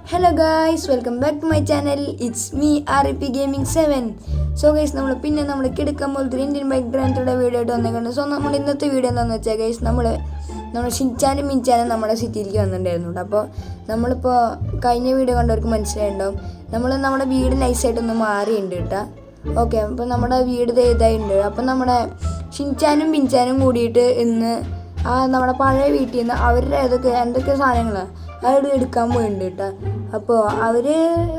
Hello guys, welcome back to my channel. It's me RP gaming 7. So guys, നമ്മൾ കിടക്കാൻ പോലത്തെ Indian bike ഗ്രാൻഡുടെ video ആയിട്ട് വന്നേക്കാണ്. So നമ്മൾ ഇന്നത്തെ വീഡിയോ എന്താണെന്ന് വെച്ചാൽ ഗൈസ്, നമ്മൾ ഷിൻചാനും മിൻചാനും നമ്മുടെ സിറ്റിയിലേക്ക് വന്നിട്ടുണ്ടായിരുന്നു. അപ്പോൾ നമ്മളിപ്പോൾ കഴിഞ്ഞ വീഡിയോ കണ്ടവർക്ക് മനസ്സിലായിട്ടുണ്ടാവും, നമ്മുടെ വീട് നൈസായിട്ടൊന്ന് മാറിയിട്ടുണ്ട് കേട്ടോ. ഓക്കെ, അപ്പോൾ നമ്മുടെ വീട് ഇതായിട്ടുണ്ട്. അപ്പം നമ്മുടെ ഷിൻചാനും മിൻചാനും കൂടിയിട്ട് ഇന്ന് നമ്മുടെ പഴയ വീട്ടിൽ നിന്ന് അവരുടെ എന്തൊക്കെ സാധനങ്ങളാണ് അവിടെ എടുക്കാൻ പോയിട്ടുണ്ട് കേട്ടോ. അപ്പോൾ അവർ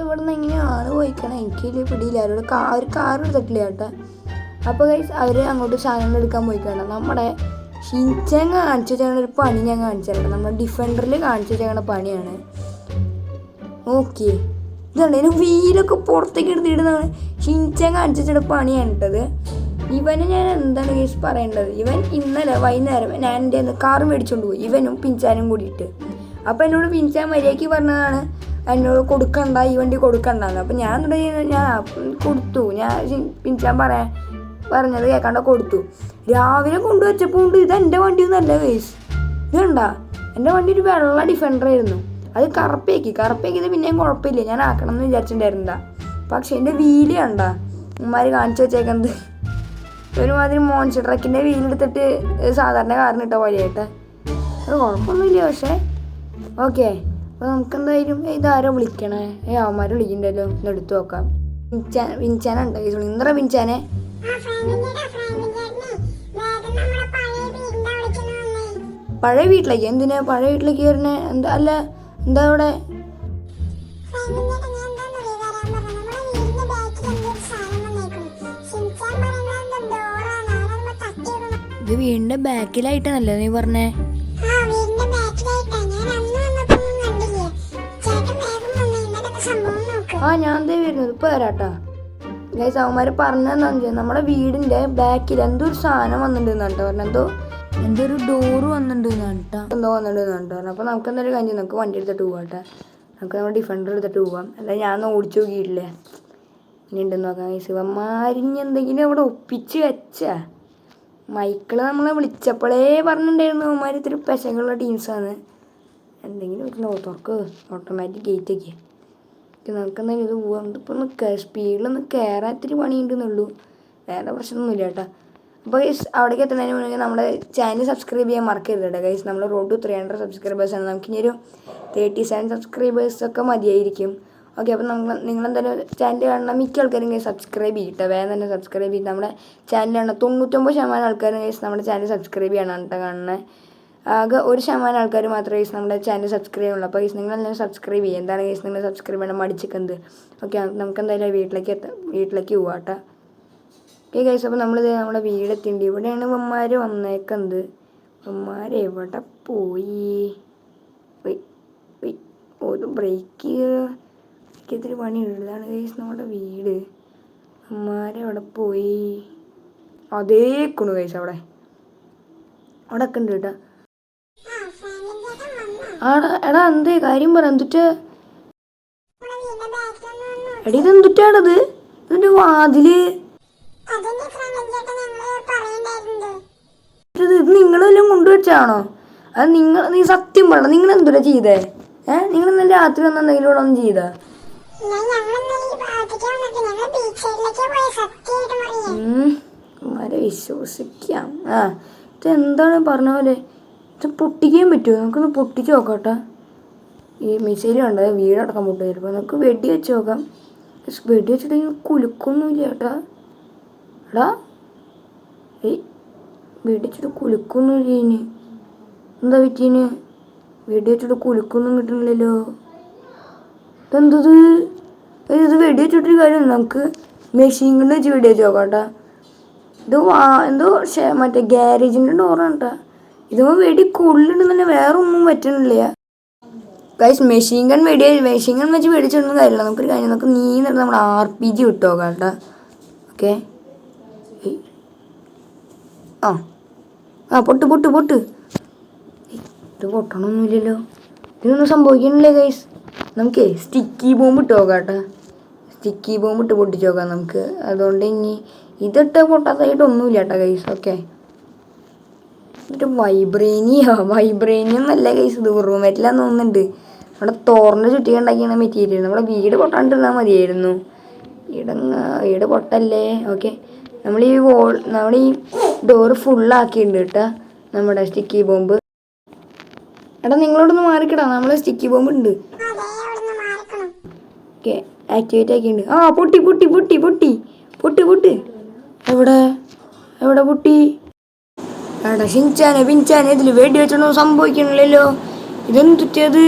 ഇവിടെ നിന്ന് എങ്ങനെയാണ് പോയിക്കണം എനിക്ക് വലിയ പിടിയില്ല. അവരോട് ഒരു കാർ എടുത്തിട്ടില്ല കേട്ടോ. അപ്പോൾ ഗൈസ്, അവർ അങ്ങോട്ട് സാധനങ്ങൾ എടുക്കാൻ പോയിക്കണം. നമ്മുടെ ഷിൻചാൻ കാണിച്ചു വെച്ചാൽ ഒരു പണി ഞാൻ കാണിച്ചു തരാം. നമ്മുടെ ഡിഫൻഡറിൽ കാണിച്ചു വെച്ചാൽ പണിയാണ്. ഓക്കെ, ഇതാണ് ഇതിന് വീലൊക്കെ പുറത്തേക്ക് എടുത്തിടുന്നതാണ്. ഷിൻചാൻ കാണിച്ചു വെച്ചാൽ പണിയാണ് ഇട്ടത്. ഇവനെ ഞാൻ എന്താണ് ഗൈസ് പറയേണ്ടത്, ഇവൻ ഇന്നലെ വൈകുന്നേരം ഞാൻ എൻ്റെ കാർ മേടിച്ചുകൊണ്ട് പോയി, ഇവനും പിൻചാനും കൂടിയിട്ട്. അപ്പോൾ എന്നോട് പിൻചാൻ മര്യാദയ്ക്ക് പറഞ്ഞതാണ് എന്നോട് കൊടുക്കണ്ട, ഈ വണ്ടി കൊടുക്കണ്ടെന്ന്. അപ്പോൾ ഞാൻ കൊടുത്തു. ഞാൻ പിൻചാൻ പറഞ്ഞത് കേൾക്കാണ്ട കൊടുത്തു. രാവിലെ കൊണ്ടുവച്ചപ്പോൾ ഉണ്ട് ഇത് എൻ്റെ വണ്ടിയൊന്നുമല്ല ഗൈസ്. ഇത് കണ്ടാ, എൻ്റെ വണ്ടി ഒരു വെള്ള ഡിഫൻഡറായിരുന്നു. അത് കറുപ്പേക്കിയത് പിന്നെയും കുഴപ്പമില്ല, ഞാൻ ആക്കണം എന്ന് വിചാരിച്ചിട്ടുണ്ടായിരുന്നതാ. പക്ഷെ എൻ്റെ വീല് കണ്ടാ ഉമ്മാർ കാണിച്ചു വെച്ചേക്കുന്നത് ഒരുമാതിരി മോൺസ്റ്റർ ട്രക്കിൻ്റെ വീലെടുത്തിട്ട് സാധാരണ കാറിനിട്ട പോലെയായിട്ട്. അത് കുഴപ്പമൊന്നുമില്ല. പക്ഷേ ഓക്കെ, അപ്പോൾ നമുക്കെന്തായാലും ഇതാരോ വിളിക്കണേ. അവന്മാർ വിളിക്കണ്ടല്ലോ, ഒന്ന് എടുത്തു നോക്കാം. പിൻചാനുണ്ടോ ഇന്ദ്ര പിൻചാനെ? പഴയ വീട്ടിലേക്ക് എന്തിനാ പഴയ വീട്ടിലേക്ക് വരുന്നേ? എന്താ അവിടെ? ഇത് വീടിന്റെ ബാക്കിലായിട്ടാണല്ലോ നീ പറഞ്ഞേ? ഞാൻ വരുന്നത് ഇപ്പോൾ വരാട്ടാ. ഗൈസ്, അവന്മാർ പറഞ്ഞെന്താണെന്ന് വെച്ചാൽ നമ്മുടെ വീടിൻ്റെ ബാക്കിൽ എന്തോ ഒരു സാധനം വന്നിട്ടുണ്ടെന്നാണ് കേട്ടോ പറഞ്ഞത്. എന്തോ ഒരു ഡോറ് വന്നിട്ടുണ്ടെന്നാണ് കേട്ടോ, എന്തോ വന്നിട്ടുണ്ടെന്നാണ് കേട്ടോ. അപ്പോൾ നമുക്ക് എന്തായാലും കഴിഞ്ഞ് നമുക്ക് വണ്ടി എടുത്തിട്ട് പോകാം കേട്ടോ. നമുക്ക് നമ്മുടെ ഡിഫൻഡർ എടുത്തിട്ട് പോകാം. അല്ല, ഞാൻ ഓടിച്ചു നോക്കിയിട്ടില്ലേ, ഇനി ഉണ്ടെന്ന് നോക്കാം. ഗൈസ്, ഇവന്മാരിഞ്ഞ് എന്തെങ്കിലും അവിടെ ഒപ്പിച്ച് വെച്ചാ. മൈക്കിൾ നമ്മളെ വിളിച്ചപ്പോഴേ പറഞ്ഞിട്ടുണ്ടായിരുന്നു അവന്മാർ ഇത്തിരി പെശകുള്ള ടീംസാണ്. എന്തെങ്കിലും തുറക്ക് ഓട്ടോമാറ്റിക് ഗേറ്റൊക്കെ. നമുക്ക് എന്തായാലും ഇത് പോകാം. ഇപ്പോൾ സ്പീഡിലൊന്ന് കയറാൻ ഇത്തിരി പണിയുണ്ടെന്നുള്ളൂ, വേറെ പ്രശ്നമൊന്നുമില്ല കേട്ടോ. അപ്പോൾ ഗൈസ്, അവിടേക്ക് എത്തുന്നതിന് മുന്നേ നമ്മുടെ ചാനൽ സബ്സ്ക്രൈബ് ചെയ്യാൻ മറക്കരുത് കേട്ടോ. ഗൈസ്, നമ്മൾ റോഡ് ടു 300 സബ്സ്ക്രൈബേഴ്സാണ്. നമുക്കിനിയൊരു 37 സബ്സ്ക്രൈബേഴ്സൊക്കെ മതിയായിരിക്കും. ഓക്കെ, അപ്പോൾ നിങ്ങളെന്തായാലും ചാനൽ കാണുന്ന മിക്ക ആൾക്കാരും ഗൈസ് സബ്സ്ക്രൈബ് ചെയ്തിട്ട് വേഗം തന്നെ സബ്സ്ക്രൈബ് ചെയ്ത് നമ്മുടെ ചാനലാണ് 99% ആൾക്കാരും ഗൈസ് നമ്മുടെ ചാനൽ സബ്സ്ക്രൈബ് ചെയ്യണം കേട്ടോ കാണുന്നത്. ആകെ 1% ആൾക്കാർ മാത്രമേ ഗൈസ് നമ്മുടെ ചാനൽ സബ്സ്ക്രൈബ് ചെയ്യുള്ളൂ. അപ്പോൾ ഗൈസ് നിങ്ങളെല്ലാം സബ്സ്ക്രൈബ് ചെയ്യുക. എന്താണ് ഗൈസ് നിങ്ങൾ സബ്സ്ക്രൈബ് ചെയ്യണം മടിച്ചിക്കുന്നത്? ഓക്കെ, നമുക്ക് എന്തായാലും വീട്ടിലേക്ക് പോവാം കേട്ടോ. ഓക്കെ ഗൈസ്, അപ്പോൾ നമ്മളിത് നമ്മുടെ വീടെത്തിണ്ട്. ഇവിടെയാണ് ഇവന്മാർ വന്നേക്കുന്നത്. ഇവന്മാർ എവിടെ പോയി? ഒരു ബ്രേക്ക് ഇത്തിരി പണിയുള്ളതാണ് ഗൈസ് നമ്മുടെ വീട്. ഇവന്മാരെവിടെ പോയി? അതേക്കണു ഗൈസ്, അവിടെ ഒക്കെ ഉണ്ട് കേട്ടോ. എടാ എന്തേ കാര്യം പറ, എന്തുട്ടാ? എടി ഇതെന്തുട്ടാണത്? ഇതിന്റെ വാതില് ഇത് നിങ്ങളെല്ലാം കൊണ്ടുവച്ചാണോ? അത് നീ സത്യം പറ, നിങ്ങൾ എന്തുട്ടാ ചെയ്തേ? നിങ്ങൾ ഇന്നലെ രാത്രി വന്ന എന്തെങ്കിലും ഇവിടെ ഒന്നും ചെയ്താ? വിശ്വസിക്കാം. ഇതെന്താണ് പറഞ്ഞ പോലെ? ഇത് പൊട്ടിക്കാൻ പറ്റുമോ? നമുക്കൊന്ന് പൊട്ടിച്ച് നോക്കാട്ടെ. ഈ മിസൈൽ കണ്ടത് വീടടക്കം പൊട്ടുമായിരുന്നു. അപ്പോൾ നമുക്ക് വെടി വെച്ച് നോക്കാം. വെടി വെച്ചിട്ട് കുലുക്കൊന്നുമില്ല ചേട്ടാ. എടാ വെടി വെച്ചിട്ട് കുലുക്കൊന്നുമില്ല. ഇനി എന്താ പറ്റീന്? വെടി വെച്ചിട്ട് കുലുക്കൊന്നും കിട്ടണില്ലല്ലോ. ഇതെന്തത്? ഇത് വെടി വെച്ചിട്ടൊരു കാര്യമില്ല. നമുക്ക് മെഷീൻ കൊണ്ട് വെച്ച് വെടി വെച്ച് നോക്കാട്ടാ. ഇത് എന്തോ മറ്റേ ഗ്യാരേജിൻ്റെ ഡോറാണ് കേട്ടോ. ഇതുമ്പോൾ വെടി കൊള്ളിട്ട് തന്നെ വേറെ ഒന്നും പറ്റണില്ല ഗൈസ്. മെഷീൻ ഗൺ വെച്ച് വെടിച്ചൊന്നും കാര്യമില്ല. നമുക്കൊരു കാര്യം, നമുക്ക് നീന്നിട്ട് നമ്മുടെ RPG വിട്ടു നോക്കാം കേട്ടോ. ഓക്കെ, പൊട്ട് ഇത് പൊട്ടണമൊന്നുമില്ലല്ലോ. ഇതൊന്നും സംഭവിക്കണില്ലേ ഗൈസ്. നമുക്ക് സ്റ്റിക്കി ബോംബ് ഇട്ട് നോക്കാം കേട്ടോ. സ്റ്റിക്കി ബോംബ് ഇട്ട് പൊട്ടിച്ച് നോക്കാം നമുക്ക്. അതുകൊണ്ട് ഇനി ഇതിട്ട് പൊട്ടാത്തതായിട്ടൊന്നുമില്ല കേട്ടോ ഗൈസ്. ഓക്കെ, എന്നിട്ട് വൈബ്രേനിയം നല്ല ഗൈസ്. ഇത് റൂമേറ്റിലാന്ന് തോന്നുന്നുണ്ട്. നമ്മുടെ തോറിൻ്റെ ചുറ്റിക ഉണ്ടാക്കിയാണ് മെറ്റീരിയൽ. നമ്മുടെ വീട് പൊട്ടാണ്ടിരുന്നാൽ മതിയായിരുന്നു. വീട് പൊട്ടല്ലേ. ഓക്കെ, നമ്മൾ ഈ ഡോറ് ഫുള്ളാക്കിയിട്ടുണ്ട് കേട്ടോ നമ്മുടെ സ്റ്റിക്കി ബോംബ്. എടാ നിങ്ങളോടൊന്ന് മാറിക്കിടാ, നമ്മൾ സ്റ്റിക്കി ബോംബ് ഉണ്ട്. ഓക്കെ, ആക്ടിവേറ്റ് ആക്കിയിട്ടുണ്ട്. ആ പൊട്ടി പൊട്ടി പൊട്ടി പൊട്ടി പൊട്ടി പൊട്ടി. എവിടെ എവിടെ പൊട്ടി? എടാ പിഞ്ചാനെ ഇതിൽ വെടി വെച്ചൊന്നും സംഭവിക്കണില്ലല്ലോ. ഇതെന്ത് തുറ്റിയത്?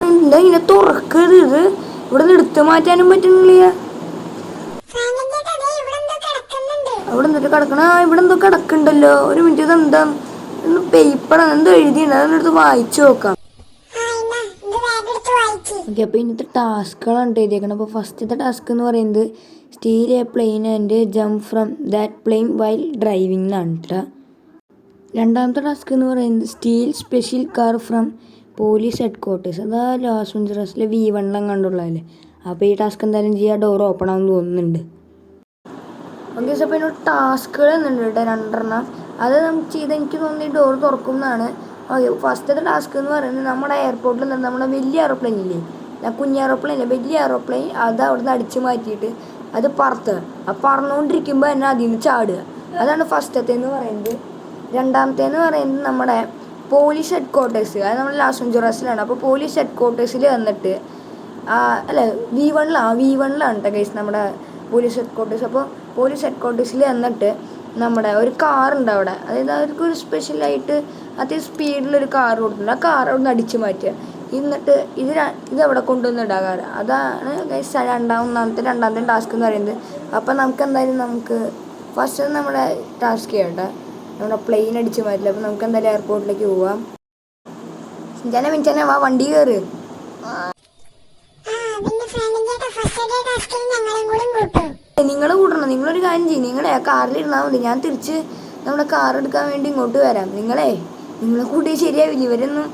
എന്താ ഇങ്ങനെ തുറക്കത്? ഇത് ഇവിടെ നിന്ന് എടുത്തു മാറ്റാനും പറ്റുന്നില്ല. അവിടെ എന്നിട്ട് കിടക്കണ ഇവിടെ എന്തോ കിടക്കണ്ടല്ലോ. ഒരു മിനിറ്റ്, ഇതെന്താ പേപ്പറാണ്, എന്തോ എഴുതിയുണ്ട്. അതെടുത്ത് വായിച്ചു നോക്കാം. ഓക്കെ, അപ്പോൾ ഇന്നത്തെ ടാസ്കുകളാണ് എഴുതിയേക്കണം. അപ്പോൾ ഫസ്റ്റത്തെ ടാസ്ക് എന്ന് പറയുന്നത് steal a plane and jump from that plane while driving എന്നാണ് കേട്ടോ. രണ്ടാമത്തെ ടാസ്ക് എന്ന് പറയുന്നത് steal special car from police headquarters. അതാ ലോസ് ഏഞ്ചലസിലെ V1 കണ്ടുള്ളതല്ലേ. അപ്പോൾ ഈ ടാസ്ക് എന്തായാലും ചെയ്യുക, ഡോർ ഓപ്പൺ ആണെന്ന് തോന്നുന്നുണ്ട്. ഓക്കെ, അപ്പോൾ ഇതിനൊരു ടാസ്കുകൾ എന്നുണ്ട് കേട്ടോ, 2 അത് നമുക്ക് ചെയ്ത് എനിക്ക് തോന്നി ഡോർ തുറക്കും എന്നാണ്. ഓക്കെ, ഫസ്റ്റത്തെ ടാസ്ക് എന്ന് പറയുന്നത് നമ്മുടെ എയർപോർട്ടിൽ നിന്ന് നമ്മുടെ വലിയ എയറോപ്ലെയിൻ ഇല്ലേ, കുഞ്ഞ് എയറോപ്ലെയിൻ ഇല്ലേ, വലിയ എയറോപ്ലെയിൻ അത് അവിടെ നിന്ന് അടിച്ച് മാറ്റിയിട്ട് അത് പറത്തുക. ആ പറന്നുകൊണ്ടിരിക്കുമ്പോൾ തന്നെ അതിൽ നിന്ന് ചാടുക. അതാണ് ഫസ്റ്റത്തെ എന്ന് പറയുന്നത്. രണ്ടാമത്തേന്ന് പറയുന്നത് നമ്മുടെ പോലീസ് ഹെഡ് ക്വാർട്ടേഴ്സ്, അത് നമ്മുടെ ലോസ് ഏഞ്ചലസിലാണ്. അപ്പോൾ പോലീസ് ഹെഡ് ക്വാർട്ടേഴ്സിൽ വന്നിട്ട് അല്ല V1 കേട്ടോ ഗൈസ് നമ്മുടെ പോലീസ് ഹെഡ് ക്വാർട്ടേഴ്സ്. അപ്പോൾ പോലീസ് ഹെഡ് ക്വാർട്ടേഴ്സിൽ വന്നിട്ട് നമ്മുടെ ഒരു കാറുണ്ട് അവിടെ. അതായത് അവർക്കൊരു സ്പെഷ്യലായിട്ട് അത്യാവശ്യം സ്പീഡിലൊരു കാർ കൊടുത്തിട്ടുണ്ട്. ആ കാർ അവിടെ നിന്ന് അടിച്ച് മാറ്റുക. എന്നിട്ട് ഇതവിടെ കൊണ്ടുവന്നിടുക കാർ. അതാണ് ഗൈസ് രണ്ടാമത്തെ ടാസ്ക് എന്ന് പറയുന്നത്. അപ്പം നമുക്ക് എന്തായാലും ഫസ്റ്റ് നമ്മുടെ ടാസ്ക് ചെയ്യട്ടെ, നമ്മുടെ പ്ലെയിൻ അടിച്ച് മാറ്റില്ല. അപ്പോൾ നമുക്ക് എന്തായാലും എയർപോർട്ടിലേക്ക് പോവാം. മിഞ്ചാനെ വാ, വണ്ടി കയറ്. നിങ്ങൾ കൂട്ടണം. നിങ്ങളൊരു കാര്യം ചെയ്യും, നിങ്ങളെ കാറിലിരുന്നാൽ മതി. ഞാൻ തിരിച്ച് നമ്മുടെ കാർ എടുക്കാൻ വേണ്ടി ഇങ്ങോട്ട് വരാം. നിങ്ങളെ കൂട്ടി ശരിയാവില്ല. ഇവരൊന്നും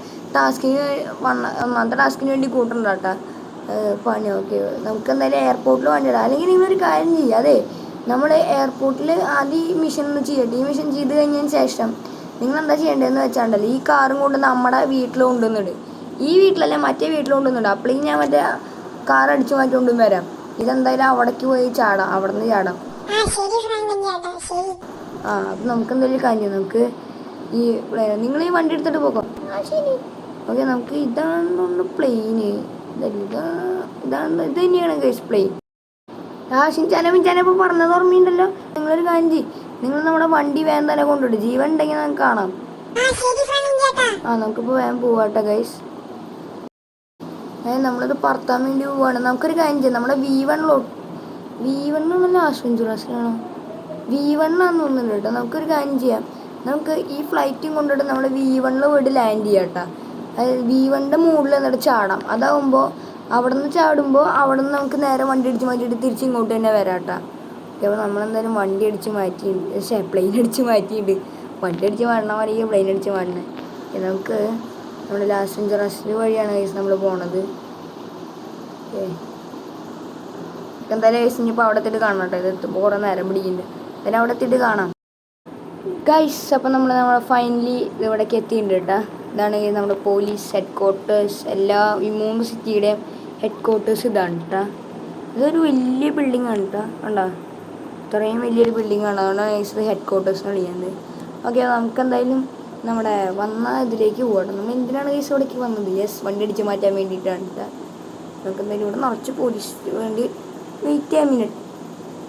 ഒന്നാമത്തെ ടാസ്കിന് വേണ്ടി കൂട്ടണ്ട കേട്ടോ പണി. ഓക്കെ, നമുക്ക് എന്തായാലും എയർപോർട്ടിൽ വണ്ടി ഇടാം. അല്ലെങ്കിൽ നിങ്ങളൊരു കാര്യം ചെയ്യുക, അതെ നമ്മൾ എയർപോർട്ടിൽ ആദ്യം ഈ മിഷൻ ഒന്ന് ചെയ്യട്ടെ. ഈ മിഷൻ ചെയ്ത് കഴിഞ്ഞതിന് ശേഷം നിങ്ങൾ എന്താ ചെയ്യേണ്ടതെന്ന് വെച്ചാണ്ടല്ലോ, ഈ കാറും കൊണ്ട് നമ്മുടെ വീട്ടിൽ കൊണ്ടുവന്നിട്. ഈ വീട്ടിലല്ലേ മറ്റേ വീട്ടിൽ കൊണ്ടുവന്നിട്. അപ്പോഴേക്കും ഞാൻ മറ്റേ കാർ അടിച്ചു മാറ്റിക്കൊണ്ടും വരാം. ഇതെന്തായാലും അവിടേക്ക് പോയി ചാടാം, അവിടെ നിന്ന് ചാടാം. അപ്പം നമുക്ക് എന്തായാലും കാര്യം, നമുക്ക് ഈ നിങ്ങൾ ഈ വണ്ടി എടുത്തിട്ട് പോകാം. ഓക്കെ, നമുക്ക് ഇതാണ് പ്ലെയിന്. ഇത് തന്നെയാണ് ഗൈസ് പ്ലെയിൻ. ഷിൻചാനെ ഇപ്പോൾ പറഞ്ഞത് ഓർമ്മയുണ്ടല്ലോ. നിങ്ങളൊരു കാര്യം ചെയ്യും, നിങ്ങൾ നമ്മുടെ വണ്ടി വേഗം തന്നെ കൊണ്ടുവിടും. ജീവൻ ഉണ്ടെങ്കിൽ നമുക്ക് കാണാം. നമുക്കിപ്പോൾ വേഗം പോവാട്ടോ ഗൈസ്. നമ്മളിത് പറത്താൻ വേണ്ടി പോവാണ്. നമുക്കൊരു കാര്യം ചെയ്യാം, നമ്മുടെ V1 ലോസ് ഏഞ്ചലസിലാണോ V1 തോന്നുന്നുണ്ട് കേട്ടോ. നമുക്കൊരു കാര്യം ചെയ്യാം, നമുക്ക് ഈ ഫ്ലൈറ്റും കൊണ്ടിട്ട് നമ്മുടെ V1 പോയിട്ട് ലാൻഡ് ചെയ്യാം കേട്ടോ. അതായത് V1 മുകളിൽ എന്നിട്ട് ചാടാം. അതാവുമ്പോൾ അവിടെ നിന്ന് ചാടുമ്പോൾ അവിടെ നിന്ന് നമുക്ക് നേരെ വണ്ടി അടിച്ച് മാറ്റിയിട്ട് തിരിച്ച് ഇങ്ങോട്ട് തന്നെ വരാം കേട്ടോ. അപ്പോൾ നമ്മളെന്തായാലും വണ്ടി അടിച്ച് മാറ്റിയിട്ടുണ്ട്, പ്ലെയിൻ അടിച്ച് മാറ്റിയിട്ടുണ്ട്. വണ്ടി അടിച്ച് മാറ്റണ മാതിരി പ്ലെയിൻ അടിച്ച് മാറ്റണേ. നമുക്ക് നമ്മുടെ ലോസ് ഏഞ്ചലസ് വഴിയാണ് ഗൈസ് നമ്മൾ പോണത്. എന്തായാലും ഗൈസ് ഇനിയിപ്പോൾ അവിടെ എത്തിയിട്ട് കാണാം കേട്ടോ. ഇതെത്തുമ്പോൾ കുറേ നേരം പിടിക്കുന്നുണ്ട്. പിന്നെ അവിടെ എത്തിയിട്ട് കാണാം ഗൈസ്. അപ്പോൾ നമ്മൾ ഫൈനലി ഇവിടേക്ക് എത്തിയിട്ടുണ്ട് കേട്ടോ. ഇതാണ് നമ്മുടെ പോലീസ് ഹെഡ് ക്വാർട്ടേഴ്സ്. ഈ 3 സിറ്റിയുടെയും ഹെഡ് ക്വാർട്ടേഴ്സ് ഇതാണ് കേട്ടോ. ഇതൊരു വലിയ ബിൽഡിംഗ് ആണ് കേട്ടോ. കണ്ടോ, ഇത്രയും വലിയൊരു ബിൽഡിംഗ് ആണ്. അതുകൊണ്ടാണ് ഗൈസ് ഇത് ഹെഡ് ക്വാർട്ടേഴ്സ് എന്ന് വിളിക്കുന്നത്. ഓക്കെ, നമുക്ക് എന്തായാലും നമ്മുടെ വന്ന ഇതിലേക്ക് പോകട്ടെ. നമ്മൾ എന്തിനാണ് ഗൈസ് ഇവിടേക്ക് വന്നത്? വണ്ടി അടിച്ച് മാറ്റാൻ വേണ്ടിയിട്ടാണ് കേട്ടോ. നമുക്ക് എന്തായാലും ഇവിടെ നിറച്ച് പോലീസ് വേണ്ടി വെയിറ്റ് ചെയ്യാൻ മിനിറ്റ്.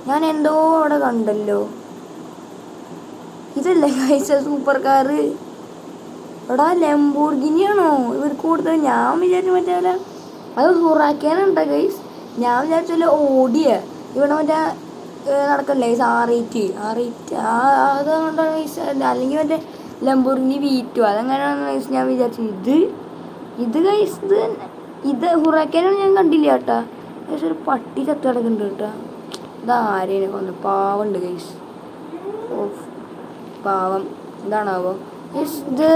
ഞാൻ എന്തോ അവിടെ കണ്ടല്ലോ. ഇതല്ലേ ഗൈസ് സൂപ്പർ കാറ്? എടാ ലംബോർഗിനിയാണോ ഇവർ കൂടുതൽ? ഞാൻ വിചാരിച്ചു മറ്റേ അത് ഹുറാക്കാനുണ്ടോ ഗൈസ്? ഞാൻ വിചാരിച്ചല്ലോ ഓടിയ ഇവിടെ മറ്റേ നടക്കല്ലേ ഗൈസ് R8 അതുകൊണ്ടാണ് ഗൈസ്. അല്ലെങ്കിൽ മറ്റേ ലംബോർഗിനി V2 അതെങ്ങനെയാണെന്ന് ഗൈസ് ഞാൻ വിചാരിച്ചു. ഇത് ഗൈസ് ഇത് ഹുറാക്കാനാണ്. ഞാൻ കണ്ടില്ല കേട്ടോ ഗൈസ്. ഒരു പട്ടി ചത്ത് കിടക്കുന്നുണ്ട് കേട്ടോ. ഇതാരേനെ കൊന്നു? പാവമുണ്ട് ഗൈസ്. പാവം. എന്താണാവോ ഗൈസ് ഇത്?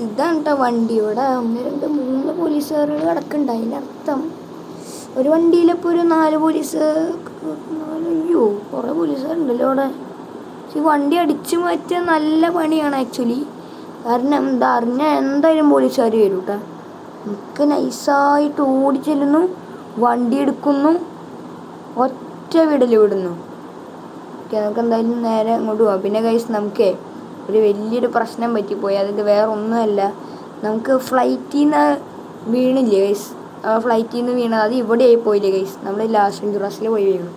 ഇതാണ് കേട്ടോ വണ്ടി. ഇവിടെ 1 2 3 പോലീസുകാർ കിടക്കുന്നുണ്ട്. അതിനർത്ഥം ഒരു വണ്ടിയിലിപ്പോൾ ഒരു 4 പോലീസ്. അയ്യോ, കുറേ പോലീസുകാരുണ്ടല്ലോ അവിടെ. ഈ വണ്ടി അടിച്ചു മാറ്റിയ നല്ല പണിയാണ് ആക്ച്വലി. കാരണം അറിഞ്ഞാൽ എന്തായാലും പോലീസുകാർ വരും കേട്ടോ. നമുക്ക് നൈസായിട്ട് ഓടിച്ചെല്ലുന്നു, വണ്ടി എടുക്കുന്നു, ഒറ്റ വിടുന്നു. ഓക്കെ, നമുക്ക് എന്തായാലും നേരെ അങ്ങോട്ട് പോകാം. പിന്നെ ഗൈസ് നമുക്ക് ഒരു വലിയൊരു പ്രശ്നം പറ്റിപ്പോയി. അതിൻ്റെ വേറെ ഒന്നുമല്ല, നമുക്ക് ഫ്ലൈറ്റിൽ നിന്ന് വീണില്ലേ ഗൈസ്, ആ ഫ്ലൈറ്റിൽ നിന്ന് വീണത് അത് ഇവിടെ ആയി പോയില്ലേ ഗൈസ്. നമ്മൾ ലാസ് വെഞ്ചുറാസിൽ പോയി വീണു.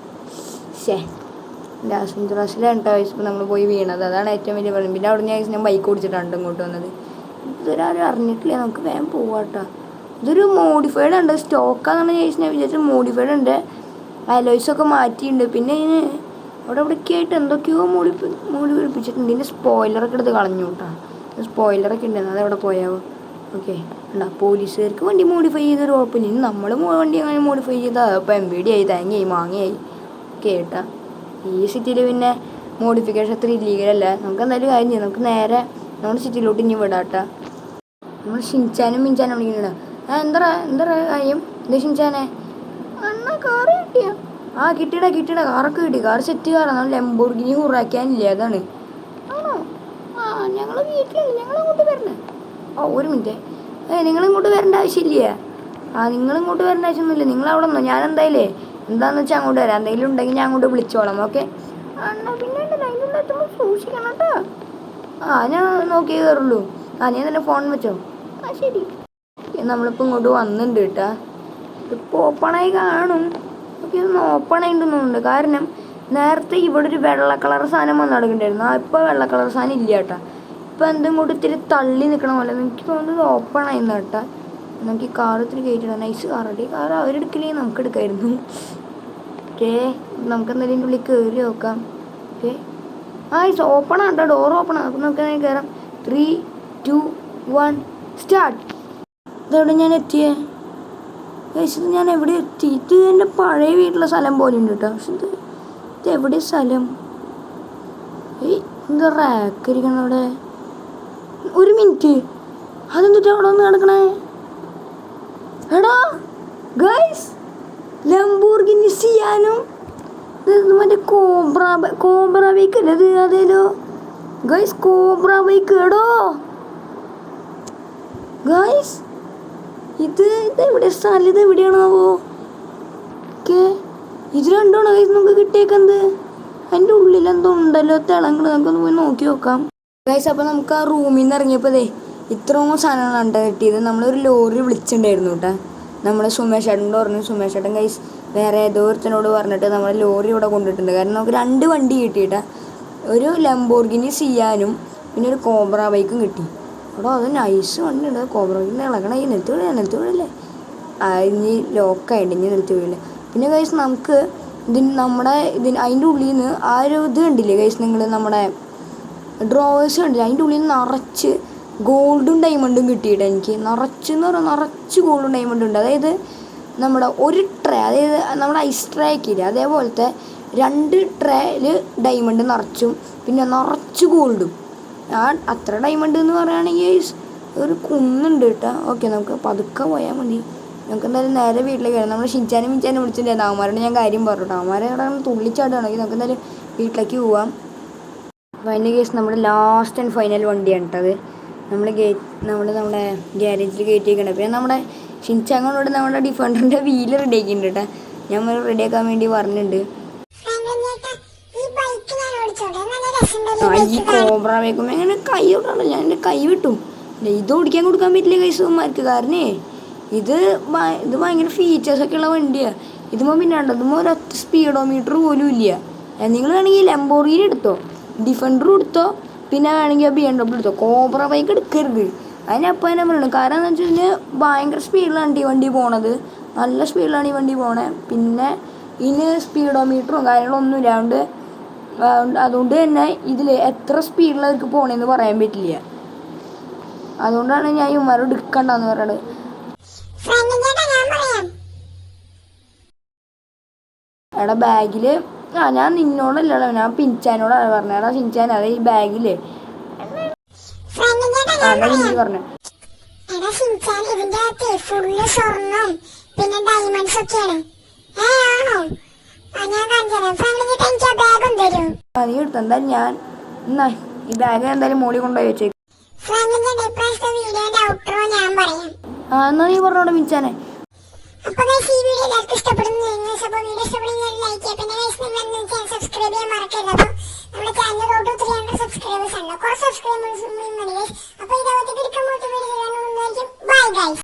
ലാസ് വെഞ്ചുറാസിലാണ് കേട്ടോ ഗൈസ് ഇപ്പോൾ നമ്മൾ പോയി വീണത്. അതാണ് ഏറ്റവും വലിയ പ്രശ്നം. പിന്നെ അവിടെ നിന്ന് ഞാൻ ബൈക്ക് ഓടിച്ചിട്ടാണ് ഇങ്ങോട്ട് വന്നത്. ഇതൊരാരും അറിഞ്ഞിട്ടില്ല. നമുക്ക് വേഗം പോവാം കേട്ടോ. ഇതൊരു മോഡിഫൈഡ് ഉണ്ട്, സ്റ്റോക്കാണെന്ന് ചോദിച്ചാൽ ഞാൻ വിചാരിച്ചാൽ മോഡിഫൈഡ് ഉണ്ട്. അലോയ്സൊക്കെ മാറ്റിയിട്ടുണ്ട്. പിന്നെ ഇതിന് അവിടെ ആയിട്ട് എന്തൊക്കെയോ മോഡി പിടിപ്പിച്ചിട്ടുണ്ട്. ഇതിൻ്റെ സ്പോയിലറൊക്കെ എടുത്ത് കളഞ്ഞു കേട്ടോ. സ്പോയിലറൊക്കെ ഉണ്ടായിരുന്നു, അതെവിടെ പോയാവോ. ഓക്കെ, ഉണ്ടാ പോലീസുകാർക്ക് വണ്ടി മോഡിഫൈ ചെയ്തൊരു കുഴപ്പമില്ല. ഇനി നമ്മൾ വണ്ടി അങ്ങനെ മോഡിഫൈ ചെയ്താൽ ഇപ്പോൾ MVD ആയി, തേങ്ങയായി, മാങ്ങയായി കേട്ടാ. ഈ സിറ്റിയിൽ പിന്നെ മോഡിഫിക്കേഷൻ അത്ര ഇല്ലീഗലല്ല. നമുക്ക് എന്തായാലും കാര്യം ചെയ്യാം, നമുക്ക് നേരെ നമ്മുടെ സിറ്റിയിലോട്ട് ഇനി വിടാട്ടാ. നമ്മൾ ഷിൻചാനും മിൻചാനും വിളിക്കുന്നുണ്ട്. എന്താ കാര്യം? എന്താ ഷിൻചാനെ അണ്ണാ കാറ് കിട്ടിയ? ആ കിട്ടിയടാ കാറൊക്കെ കിട്ടി. കാർ സെറ്റ് കാറാണ്, നമ്മൾ ലംബോർഗിനി ഹുറാക്കാനില്ലേ അതാണ്. ആണോ? ആ ഞങ്ങൾ വീട്ടിലുണ്ട്, ഞങ്ങളങ്ങോട്ട് വരണേ. ഒരു മിനിറ്റ്, നിങ്ങളിങ്ങോട്ട് വരേണ്ട ആവശ്യമില്ല. നിങ്ങളിങ്ങോട്ട് വരേണ്ട ആവശ്യമൊന്നുമില്ല. നിങ്ങളവിടെ നിന്നോ, ഞാൻ എന്താണെന്ന് വെച്ചാൽ അങ്ങോട്ട് വരാം. എന്തെങ്കിലും ഉണ്ടെങ്കിൽ ഞാൻ അങ്ങോട്ട് വിളിച്ചോളാം. ഓക്കെ അണ്ണാ, പിന്നെ അതിൻ്റെ എത്തുമ്പോൾ സൂക്ഷിക്കണം കേട്ടോ. ഞാൻ നോക്കിയേ കയറുള്ളൂ. ഞാൻ തന്നെ ഫോൺ വെച്ചോ. ശരി. നമ്മളിപ്പോൾ ഇങ്ങോട്ട് വന്നിട്ടുണ്ട് കേട്ടാ. ഇപ്പോൾ ഓപ്പണായി കാണും. ഓക്കെ, ഒന്ന് ഓപ്പണായിട്ടുണ്ടെന്ന് തോന്നുന്നുണ്ട്. കാരണം നേരത്തെ ഇവിടെ ഒരു വെള്ള കളർ സാധനം വന്ന് നടക്കണ്ടായിരുന്നു. ഇപ്പോൾ വെള്ള കളർ സാധനം ഇല്ല കേട്ടാ. ഇപ്പം എന്തും കൂടി ഇത്തിരി തള്ളി നിൽക്കണ പോലെ എനിക്ക് തോന്നുന്നത് ഓപ്പണായിരുന്നു കേട്ടാ. നമുക്ക് ഈ കാർ ഇത്തിരി കയറ്റിടാം. നൈസ് കാറാട്ടെ. ഈ കാർ അവരെടുക്കില്ലെങ്കിൽ നമുക്ക് എടുക്കായിരുന്നു. ഓക്കെ, നമുക്ക് എന്തായാലും ഇതിൻ്റെ ഉള്ളിൽ കയറി നോക്കാം. ഓക്കെ, ഓപ്പണാണ് കേട്ടോ, ഡോർ ഓപ്പണാണ്. അപ്പം നമുക്ക് കയറാം. 3, 2, 1 സ്റ്റാർട്ട്. ഇതെവിടെ ഞാൻ എത്തിയേ? ഇത് ഞാൻ എവിടെ എത്തി? ഇത് എൻ്റെ പഴയ വീട്ടിലെ സ്ഥലം പോലെ ഉണ്ട് കേട്ടോ. പക്ഷെ ഇത് എവിടെ സ്ഥലം? എന്താ റാക്കിരിക്കണം അവിടെ? ഒരു മിനിറ്റ്, അതെന്തിട്ട് അവിടെ ഒന്ന് കിടക്കണേ? എടാ ഗൈസ്, ലംബോർഗിനി സിയാനും മറ്റേ കോബ്ര ബൈക്ക് അല്ലേ ഇത്? അതേലോ ഗൈസ്, കോബ്ര ബൈക്ക്. എടോ ഗൈസ്, ഇത് എവിടെ സ്ഥലം? ഇത് എവിടെയാണാവോ? ഓക്കെ, ഇത് രണ്ടുമാണ് ഗൈസ് നമുക്ക് കിട്ടിയേക്കുന്നത്. അതിൻ്റെ ഉള്ളിൽ എന്തോ ഉണ്ടല്ലോ തിളങ്ങൾ. നമുക്കൊന്ന് പോയി നോക്കി നോക്കാം ഗൈസ്. അപ്പോൾ നമുക്ക് ആ റൂമിൽ നിന്ന് ഇറങ്ങിയപ്പോൾ ഇത്രയും സാധനങ്ങളാണ് കിട്ടിയത്. നമ്മളൊരു ലോറി വിളിച്ചിട്ടുണ്ടായിരുന്നു കേട്ടോ. നമ്മൾ സുമേഷ് ചേട്ടനോട് പറഞ്ഞു. സുമേഷ് ചേട്ടൻ ഗൈസ് വേറെ ഏതോ ഒരുത്തനോട് പറഞ്ഞിട്ട് നമ്മുടെ ലോറി ഇവിടെ കൊണ്ടിട്ടുണ്ട്. കാരണം നമുക്ക് 2 വണ്ടി കിട്ടിയിട്ടാ. ഒരു ലംബോർഗിനി സിയാനും പിന്നെ ഒരു കോബ്ര ബൈക്കും കിട്ടി. അവിടെ അത് നൈസ് വണ്ടി ഉണ്ട്. കോബ്ര ബൈക്കിന് ഇളകണ ഈ നിലത്ത് വീഴല്ലേ. ഇനി ലോക്കായിട്ട് ഇനി നിലത്ത് വീഴില്ല. പിന്നെ ഗൈസ് നമുക്ക് അതിൻ്റെ ഉള്ളിൽ നിന്ന് ആ ഒരു ഇത് കണ്ടില്ലേ ഗൈസ്, നിങ്ങൾ നമ്മുടെ ഡ്രോവേഴ്സ് കണ്ടില്ലേ? അതിൻ്റെ ഉള്ളിൽ നിന്ന് നിറച്ച് ഗോൾഡും ഡയമണ്ടും കിട്ടിയിട്ട് എനിക്ക് നിറച്ച് ഗോൾഡും ഡയമണ്ടും ഉണ്ട്. അതായത് നമ്മുടെ ഒരു ട്രേ, അതായത് നമ്മുടെ ഐസ് ട്രേ ആക്കിയില്ലേ അതേപോലത്തെ 2 ട്രേയിൽ ഡയമണ്ട് നിറച്ചും പിന്നെ നിറച്ച് ഗോൾഡും. അത്ര ഡയമണ്ട് എന്ന് പറയുകയാണെങ്കിൽ ഒരു കുന്നുണ്ട് കേട്ടോ. ഓക്കെ, നമുക്ക് പതുക്കെ പോയാൽ മതി. നമുക്ക് എന്തായാലും നേരെ വീട്ടിലേക്ക് വരാം. നമ്മൾ ഷിൻചാനും വിളിച്ചിട്ടുണ്ടായിരുന്നു. അവന്മാരോട് ഞാൻ കാര്യം പറഞ്ഞു. അവന്മാരെ അവിടെ തുള്ളിച്ചാടുകയാണെങ്കിൽ നമുക്ക് എന്തായാലും വീട്ടിലേക്ക് പോവാം. അപ്പോൾ അതിൻ്റെ കേസ് നമ്മുടെ ലാസ്റ്റ് ആൻഡ് ഫൈനൽ വണ്ടിയാണ് കേട്ടത്. നമ്മുടെ നമ്മുടെ ഗ്യാരേജിൽ കയറ്റിയിരിക്കണം. പിന്നെ നമ്മുടെ ഷിൻചാങ്ങോട് നമ്മുടെ ഡിഫൻഡറിൻ്റെ വീല് റെഡി ആക്കിയിട്ടുണ്ട് കേട്ടോ. ഞാൻ റെഡിയാക്കാൻ വേണ്ടി പറഞ്ഞിട്ടുണ്ട്. ഈ കോബ്ര ബൈക്കും എങ്ങനെ കൈ വിട്ടാണോ? ഞാൻ എൻ്റെ കൈ വിട്ടും. ഇത് ഓടിക്കാൻ കൊടുക്കാൻ പറ്റില്ല കൈസുമാർക്ക്. കാരണം ഇത് ഭയങ്കര ഫീച്ചേഴ്സൊക്കെ ഉള്ള വണ്ടിയാണ്. ഇതുമ്പോൾ പിന്നെ ഇതുമ്പോൾ ഒരൊറ്റ സ്പീഡോമീറ്റർ പോലും ഇല്ല. നിങ്ങൾ വേണമെങ്കിൽ ലംബോർഗിനി എടുത്തോ, ഡിഫൻഡറും എടുത്തോ, പിന്നെ വേണമെങ്കിൽ BMW എടുത്തോ. കോബ്ര ബൈക്ക് എടുക്കരുത്. അതിനപ്പം തന്നെ പറയുന്നത്. കാരണം എന്ന് വെച്ച് കഴിഞ്ഞാൽ ഭയങ്കര സ്പീഡിലാണ് ഈ വണ്ടി പോണത്. നല്ല സ്പീഡിലാണ് ഈ വണ്ടി പോണേ. പിന്നെ ഇതിന് സ്പീഡോമീറ്ററും കാര്യങ്ങളൊന്നും ഇല്ലാണ്ട് അതുകൊണ്ട് തന്നെ ഇതിൽ എത്ര സ്പീഡിലവർക്ക് പോകണമെന്ന് പറയാൻ പറ്റില്ല. അതുകൊണ്ടാണ് ഞാൻ ഇവന്മാരോട് എടുക്കണ്ടെന്ന് പറയുന്നത്. എടാ ബാഗിൽ ഞാൻ നിന്നോടല്ലോ, ഞാൻ പിൻചാനോടാണ് പറഞ്ഞത്. എടാ ഷിൻചാൻ അതെ ഈ ബാഗില് പറഞ്ഞു. പിന്നെ ഡയമണ്ട്സ് ഒക്കെയാണ്. ഞാൻ കാണിച്ചുതരാം. ഫ്രാങ്ക്ലിൻ ചേട്ടാ എനിക്ക് ആ ബാഗ് ഒന്ന് തരൂ. നീ എടുത്തു. എന്തായാലും ഞാൻ എന്നാ ഈ ബാഗ് എന്തായാലും മോളി കൊണ്ടുപോയി വെച്ചേക്കും. ഫ്രാങ്ക്ലിൻ ചേട്ടാ ഇപ്രാവശ്യത്തെ വീഡിയോന്റെ ഔട്ട്രോ ഞാൻ പറയാം. എന്നാ നീ പറഞ്ഞോടെ മിച്ചാനെ. അപ്പോൾ ഗൈസ് ഈ വീഡിയോ എല്ലാവർക്കും ഇഷ്ടപ്പെടുന്നു. അപ്പോൾ വീഡിയോ ഇഷ്ടപ്പെടുന്നെങ്കിൽ ലൈക്ക് ചെയ്യുക. പിന്നെ ഗൈസ് നിങ്ങൾ ചാനൽ സബ്സ്ക്രൈബ് ചെയ്യാൻ മറക്കരുത്. അപ്പോൾ നമ്മുടെ ചാനൽ റോഡ് 300 സബ്സ്ക്രൈബേഴ്സ് ഉണ്ട്. കുറച്ച് സബ്സ്ക്രൈബേഴ്സ് മതി ഗൈസ്.